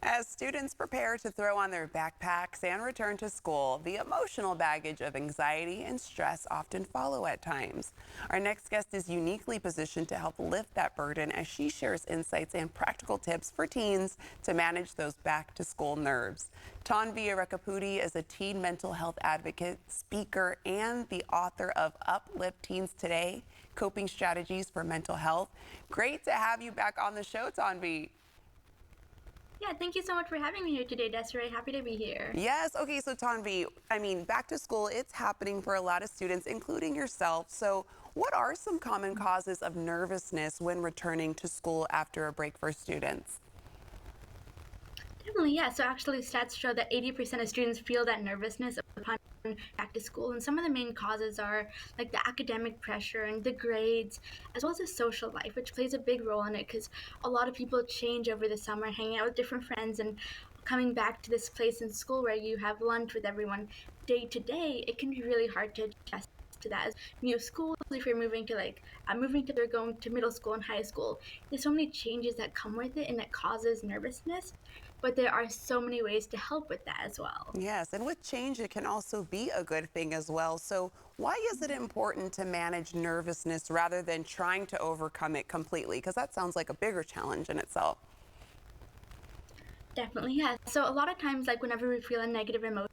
As students prepare to throw on their backpacks and return to school, the emotional baggage of anxiety and stress often follow at times. Our next guest is uniquely positioned to help lift that burden as she shares insights and practical tips for teens to manage those back-to-school nerves. Tanvi Rekapudi is a teen mental health advocate, speaker, and the author of Uplift Teens Today, Coping Strategies for Mental Health. Great to have you back on the show, Tanvi. Yeah, thank you so much for having me here today, Desiree. Happy to be here. Yes. Okay. So Tanvi, back to school, it's happening for a lot of students, including yourself. So what are some common causes of nervousness when returning to school after a break for students? Definitely, yeah. So actually, stats show that 80% of students feel that nervousness upon back to school. And some of the main causes are like the academic pressure and the grades, as well as the social life, which plays a big role in it because a lot of people change over the summer, hanging out with different friends and coming back to this place in school where you have lunch with everyone day to day. It can be really hard to adjust to that as new schools. If you're moving to they're going to middle school and high school, there's so many changes that come with it and that causes nervousness, but there are so many ways to help with that as well. Yes. And with change, it can also be a good thing as well. So why is it important to manage nervousness rather than trying to overcome it completely? Because that sounds like a bigger challenge in itself. Definitely, yeah. So a lot of times, like whenever we feel a negative emotion,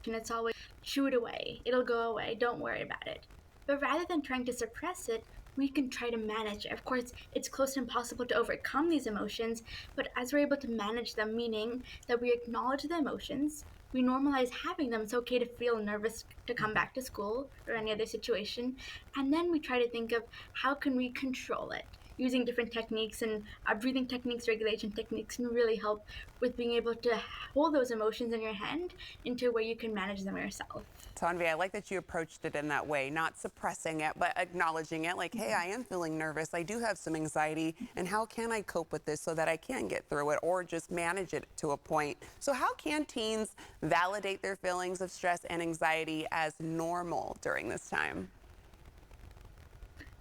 it's always shoo it away, it'll go away, don't worry about it. But rather than trying to suppress it, we can try to manage it. Of course, it's close to impossible to overcome these emotions, but as we're able to manage them, meaning that we acknowledge the emotions, we normalize having them. It's okay to feel nervous to come back to school or any other situation, and then we try to think of how can we control it. Using different techniques and breathing techniques, regulation techniques can really help with being able to hold those emotions in your hand into where you can manage them yourself. Tanvi, I like that you approached it in that way, not suppressing it, but acknowledging it like, hey, I am feeling nervous. I do have some anxiety. And how can I cope with this so that I can get through it or just manage it to a point? So how can teens validate their feelings of stress and anxiety as normal during this time?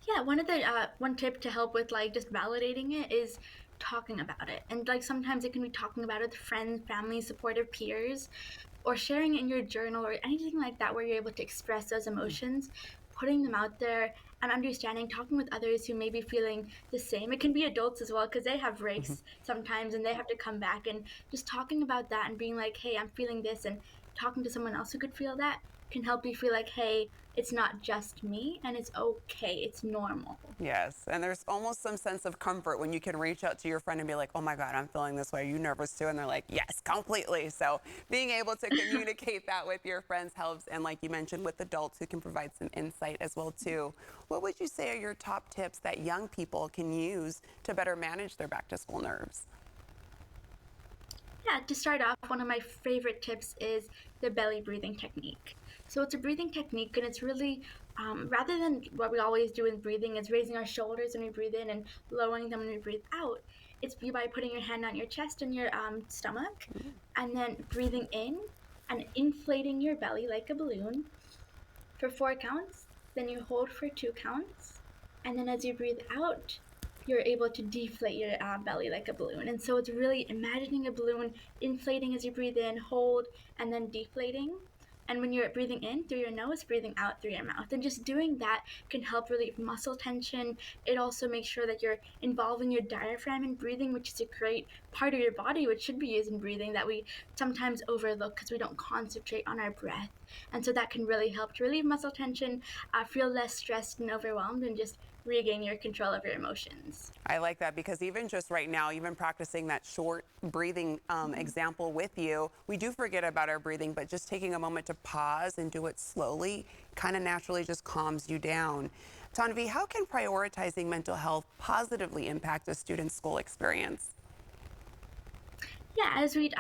Yeah, one tip to help with like just validating it is talking about it. And like sometimes it can be talking about it with friends, family, supportive peers, or sharing it in your journal or anything like that where you're able to express those emotions, putting them out there and understanding, talking with others who may be feeling the same. It can be adults as well because they have breaks sometimes and they have to come back, and just talking about that and being like, hey, I'm feeling this, and talking to someone else who could feel that can help you feel like, hey, it's not just me and it's okay, it's normal. Yes, and there's almost some sense of comfort when you can reach out to your friend and be like, oh my God, I'm feeling this way. Are you nervous too? And they're like, yes, completely. So being able to communicate that with your friends helps. And like you mentioned, with adults who can provide some insight as well too. What would you say are your top tips that young people can use to better manage their back to school nerves? Yeah, to start off, one of my favorite tips is the belly breathing technique. So it's a breathing technique, and it's really, rather than what we always do in breathing, is raising our shoulders when we breathe in and lowering them when we breathe out. It's by putting your hand on your chest and your stomach, and then breathing in and inflating your belly like a balloon for 4 counts. Then you hold for 2 counts, and then as you breathe out, you're able to deflate your belly like a balloon. And so it's really imagining a balloon inflating as you breathe in, hold, and then deflating. And when you're breathing in through your nose, breathing out through your mouth. And just doing that can help relieve muscle tension. It also makes sure that you're involving your diaphragm in breathing, which is a great part of your body, which should be used in breathing, that we sometimes overlook because we don't concentrate on our breath. And so that can really help to relieve muscle tension, feel less stressed and overwhelmed, and just regain your control of your emotions. I like that because even just right now, even practicing that short breathing example with you, we do forget about our breathing, but just taking a moment to pause and do it slowly kind of naturally just calms you down. Tanvi, how can prioritizing mental health positively impact a student's school experience? Yeah, as we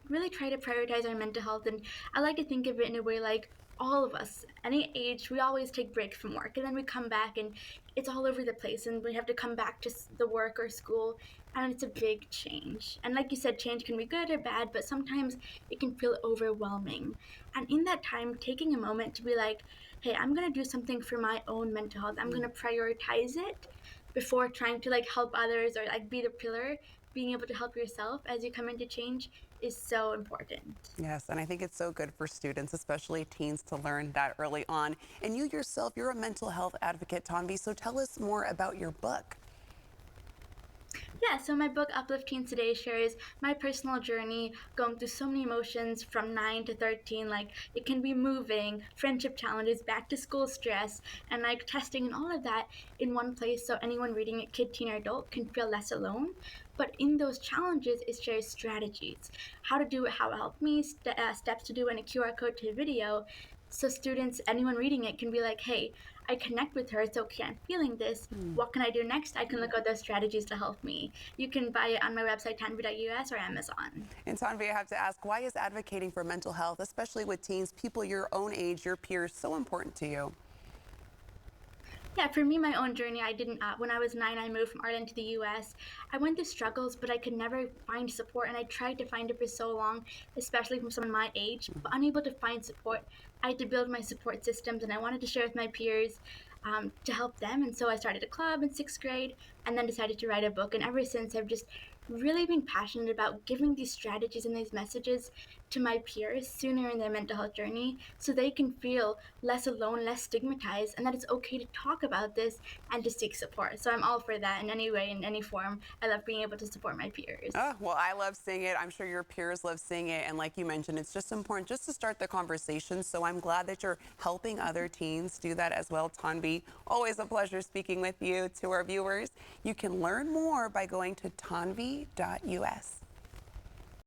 really try to prioritize our mental health, and I like to think of it in a way like all of us, any age, we always take breaks from work, and then we come back, and it's all over the place, and we have to come back to the work or school, and it's a big change. And like you said, change can be good or bad, but sometimes it can feel overwhelming. And in that time, taking a moment to be like, hey, I'm gonna do something for my own mental health. I'm gonna prioritize it before trying to like help others or like be the pillar, being able to help yourself as you come into change is so important. Yes, and I think it's so good for students, especially teens, to learn that early on. And you yourself, you're a mental health advocate, Tanvi, so tell us more about your book. Yeah, so my book Uplift Teens Today shares my personal journey going through so many emotions from 9 to 13. Like it can be moving, friendship challenges, back to school stress, and like testing and all of that in one place so anyone reading it, kid, teen, or adult, can feel less alone. But in those challenges, it shares strategies, how to do it, how it helped me, steps to do, and a QR code to a video. So students, anyone reading it can be like, hey, I connect with her. It's okay. I'm feeling this. What can I do next? I can look at those strategies to help me. You can buy it on my website, tanvi.us or Amazon. And Tanvi, I have to ask, why is advocating for mental health, especially with teens, people your own age, your peers, so important to you? Yeah, for me, my own journey, I didn't, when I was 9, I moved from Ireland to the US. I went through struggles, but I could never find support, and I tried to find it for so long, especially from someone my age, but unable to find support. I had to build my support systems, and I wanted to share with my peers to help them. And so I started a club in 6th grade and then decided to write a book. And ever since, I've just really been passionate about giving these strategies and these messages to my peers sooner in their mental health journey so they can feel less alone, less stigmatized, and that it's okay to talk about this and to seek support. So I'm all for that in any way, in any form. I love being able to support my peers. Oh, well, I love seeing it. I'm sure your peers love seeing it. And like you mentioned, it's just important just to start the conversation. So I'm glad that you're helping other teens do that as well. Tanvi, always a pleasure speaking with you. To our viewers, you can learn more by going to tanvi.us.